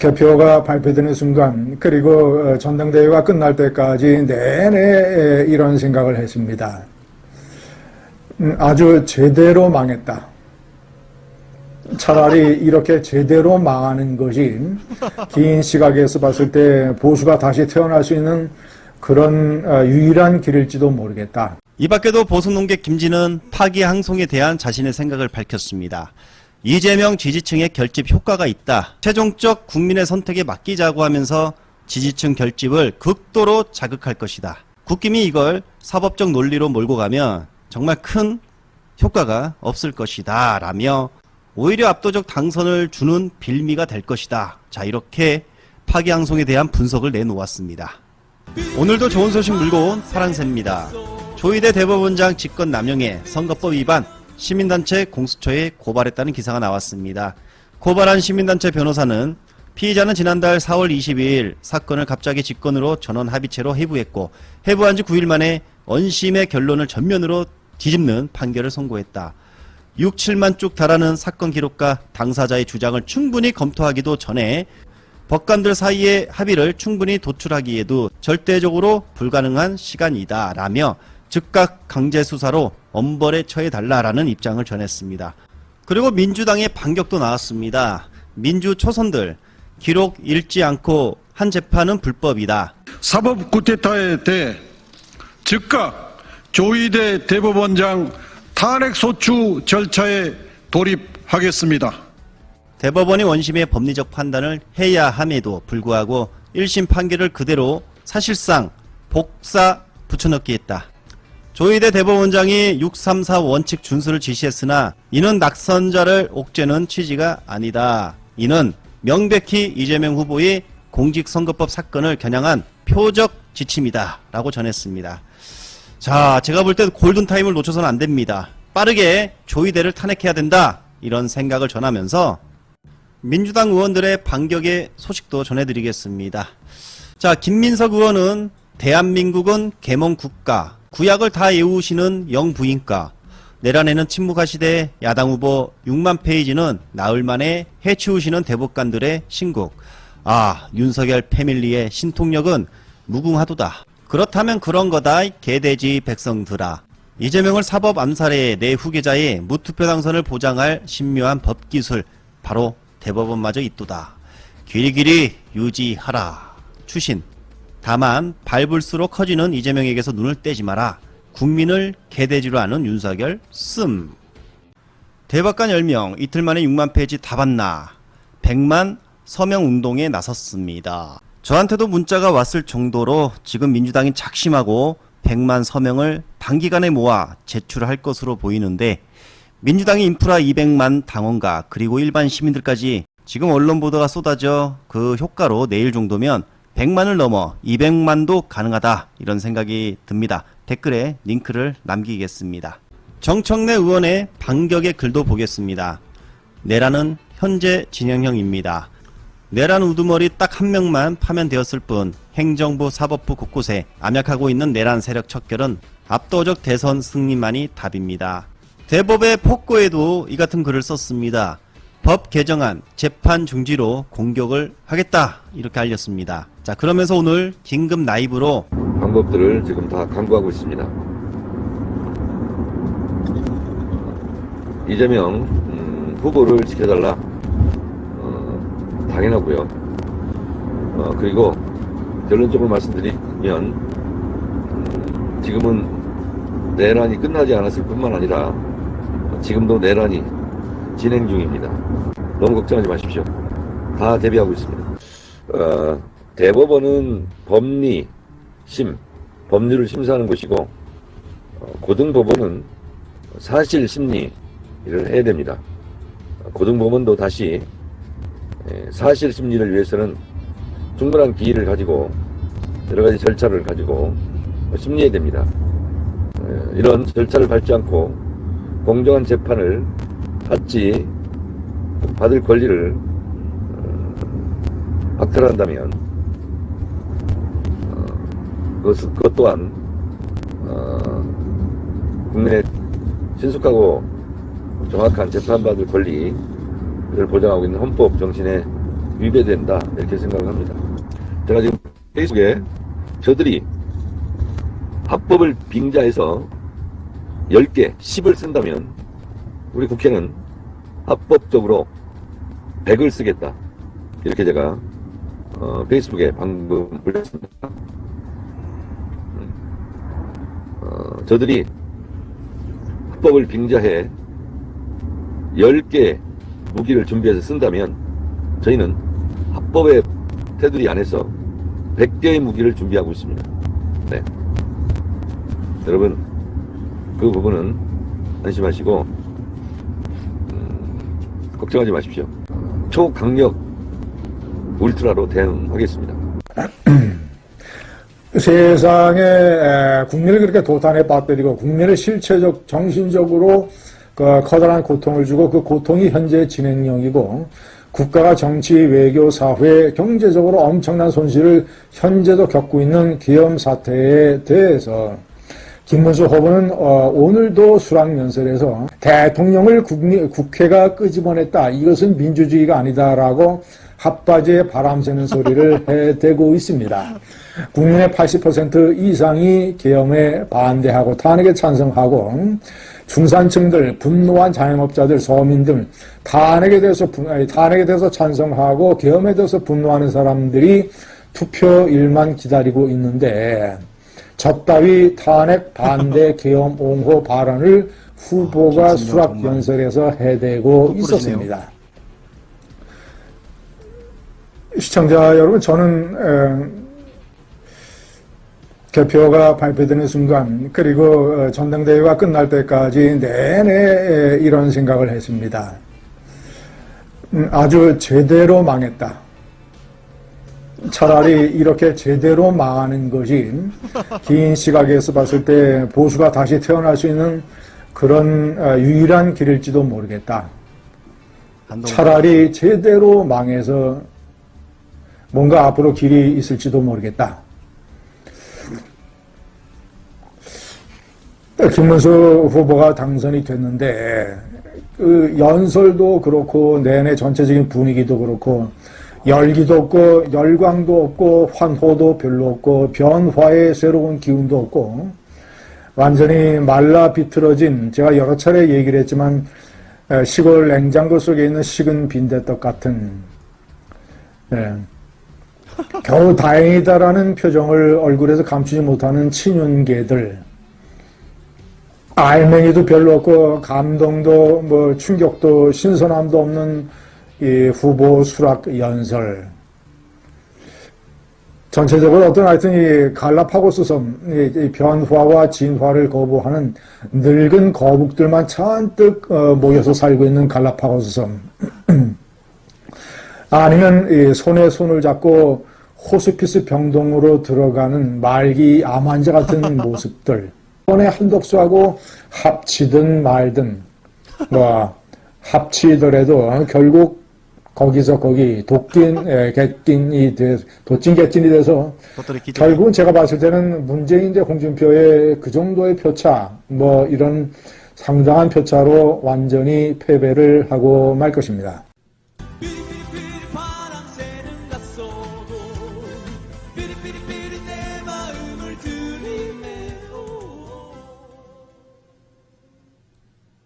개표가 발표되는 순간 그리고 전당대회가 끝날 때까지 내내 이런 생각을 했습니다. 아주 제대로 망했다. 차라리 이렇게 제대로 망하는 것이 긴 시각에서 봤을 때 보수가 다시 태어날 수 있는 그런 유일한 길일지도 모르겠다. 이 밖에도 보수 논객 김진은 파기항송에 대한 자신의 생각을 밝혔습니다. 이재명 지지층의 결집 효과가 있다. 최종적 국민의 선택에 맡기자고 하면서 지지층 결집을 극도로 자극할 것이다. 국힘이 이걸 사법적 논리로 몰고 가면 정말 큰 효과가 없을 것이다 라며 오히려 압도적 당선을 주는 빌미가 될 것이다. 자, 이렇게 파기항송에 대한 분석을 내놓았습니다. 오늘도 좋은 소식 물고 온 파랑새입니다. 조희대 대법원장 직권남용에 선거법 위반, 시민단체 공수처에 고발했다는 기사가 나왔습니다. 고발한 시민단체 변호사는 피의자는 지난달 4월 22일 사건을 갑자기 직권으로 전원 합의체로 해부했고 해부한 지 9일 만에 원심의 결론을 전면으로 뒤집는 판결을 선고했다. 6, 7만 쭉 달하는 사건 기록과 당사자의 주장을 충분히 검토하기도 전에 법관들 사이의 합의를 충분히 도출하기에도 절대적으로 불가능한 시간이다 라며 즉각 강제수사로 엄벌에 처해달라라는 입장을 전했습니다. 그리고 민주당의 반격도 나왔습니다. 민주 초선들, 기록 읽지 않고 한 재판은 불법이다. 사법 쿠데타에 대해 즉각 조희대 대법원장 탄핵 소추 절차에 돌입하겠습니다. 대법원이 원심의 법리적 판단을 해야 함에도 불구하고 1심 판결을 그대로 사실상 복사 붙여넣기 했다. 조희대 대법원장이 634 원칙 준수를 지시했으나 이는 낙선자를 옥죄는 취지가 아니다. 이는 명백히 이재명 후보의 공직선거법 사건을 겨냥한 표적 지침이다 라고 전했습니다. 자, 제가 볼 때 골든타임을 놓쳐서는 안 됩니다. 빠르게 조희대를 탄핵해야 된다 이런 생각을 전하면서 민주당 의원들의 반격의 소식도 전해드리겠습니다. 자, 김민석 의원은 대한민국은 계몽국가, 구약을 다 외우시는 영부인과, 내란에는 침묵하시되 야당 후보 6만 페이지는 나흘 만에 해치우시는 대법관들의 신곡. 아, 윤석열 패밀리의 신통력은 무궁하도다. 그렇다면 그런 거다 개돼지 백성들아. 이재명을 사법 암살해 내 후계자의 무투표 당선을 보장할 신묘한 법기술, 바로 대법원마저 있도다. 길이길이 유지하라. 추신. 다만 밟을수록 커지는 이재명에게서 눈을 떼지 마라. 국민을 개돼지로 하는 윤석열 씀. 대법관 10명 이틀 만에 6만 페이지 다 봤나. 100만 서명 운동에 나섰습니다. 저한테도 문자가 왔을 정도로 지금 민주당이 작심하고 100만 서명을 단기간에 모아 제출할 것으로 보이는데, 민주당의 인프라 200만 당원가 그리고 일반 시민들까지 지금 언론 보도가 쏟아져 그 효과로 내일 정도면 100만을 넘어 200만도 가능하다 이런 생각이 듭니다. 댓글에 링크를 남기겠습니다. 정청래 의원의 반격의 글도 보겠습니다. 내란은 현재 진행형입니다. 내란 우두머리 딱 한 명만 파면되었을 뿐 행정부 사법부 곳곳에 암약하고 있는 내란 세력 척결은 압도적 대선 승리만이 답입니다. 대법의 폭고에도 이 같은 글을 썼습니다. 법 개정안 재판 중지로 공격을 하겠다 이렇게 알렸습니다. 자, 그러면서 오늘 긴급 라이브로 방법들을 지금 다 강구하고 있습니다. 이재명 후보를 지켜달라. 당연하고요. 그리고 결론적으로 말씀드리면 지금은 내란이 끝나지 않았을 뿐만 아니라 지금도 내란이 진행 중입니다. 너무 걱정하지 마십시오. 다 대비하고 있습니다. 대법원은 법률을 심사하는 곳이고, 고등법원은 사실 심리를 해야 됩니다. 고등법원도 다시 사실 심리를 위해서는 충분한 기회를 가지고 여러 가지 절차를 가지고 심리해야 됩니다. 이런 절차를 밟지 않고 공정한 재판을 받을 권리를 박탈한다면 그것 또한 국민의 신속하고 정확한 재판받을 권리를 보장하고 있는 헌법 정신에 위배된다 이렇게 생각을 합니다. 제가 지금 페이스북에 저들이 합법을 빙자해서 10개, 10을 쓴다면 우리 국회는 합법적으로 100을 쓰겠다. 이렇게 제가 페이스북에 방금 올렸습니다. 저들이 합법을 빙자해 10개 무기를 준비해서 쓴다면 저희는 합법의 테두리 안에서 100개의 무기를 준비하고 있습니다. 네. 여러분 그 부분은 안심하시고 걱정하지 마십시오. 초강력 울트라로 대응하겠습니다. 세상에 국민을 그렇게 도탄에 빠뜨리고 국민을 실체적, 정신적으로 그 커다란 고통을 주고 그 고통이 현재 진행형이고 국가가 정치, 외교, 사회, 경제적으로 엄청난 손실을 현재도 겪고 있는 기염 사태에 대해서 김문수 후보는 오늘도 수락연설에서 대통령을 국회가 끄집어냈다. 이것은 민주주의가 아니다라고 핫바지에 바람 새는 소리를 해대고 있습니다. 국민의 80% 이상이 계엄에 반대하고 탄핵에 찬성하고 중산층들, 분노한 자영업자들, 서민들 탄핵에 대해서 찬성하고 계엄에 대해서 분노하는 사람들이 투표일만 기다리고 있는데 저따위 탄핵 반대 계엄 옹호 발언을 후보가 수락연설에서 해대고 있었습니다. 시청자 여러분, 저는 개표가 발표되는 순간 그리고 전당대회가 끝날 때까지 내내 이런 생각을 했습니다. 아주 제대로 망했다. 차라리 이렇게 제대로 망하는 것이 긴 시각에서 봤을 때 보수가 다시 태어날 수 있는 그런 유일한 길일지도 모르겠다. 차라리 제대로 망해서 뭔가 앞으로 길이 있을지도 모르겠다. 김문수 후보가 당선이 됐는데 그 연설도 그렇고 내내 전체적인 분위기도 그렇고 열기도 없고 열광도 없고 환호도 별로 없고 변화의 새로운 기운도 없고 완전히 말라 비틀어진, 제가 여러 차례 얘기를 했지만 시골 냉장고 속에 있는 식은 빈대떡 같은 겨우 다행이다라는 표정을 얼굴에서 감추지 못하는 친윤계들, 알맹이도 별로 없고 감동도 뭐 충격도 신선함도 없는 이 후보 수락 연설. 전체적으로 어떤 하여튼 이 갈라파고스 섬, 이 변화와 진화를 거부하는 늙은 거북들만 잔뜩 모여서 살고 있는 갈라파고스 섬. 아니면 이 손에 손을 잡고 호스피스 병동으로 들어가는 말기 암 환자 같은 모습들. 이번에 한덕수하고 합치든 말든 뭐 합치더라도 결국 거기서 거기 도찐 개찐이 돼서 결국은 제가 봤을 때는 문재인 대 홍준표의 그 정도의 표차, 뭐 이런 상당한 표차로 완전히 패배를 하고 말 것입니다.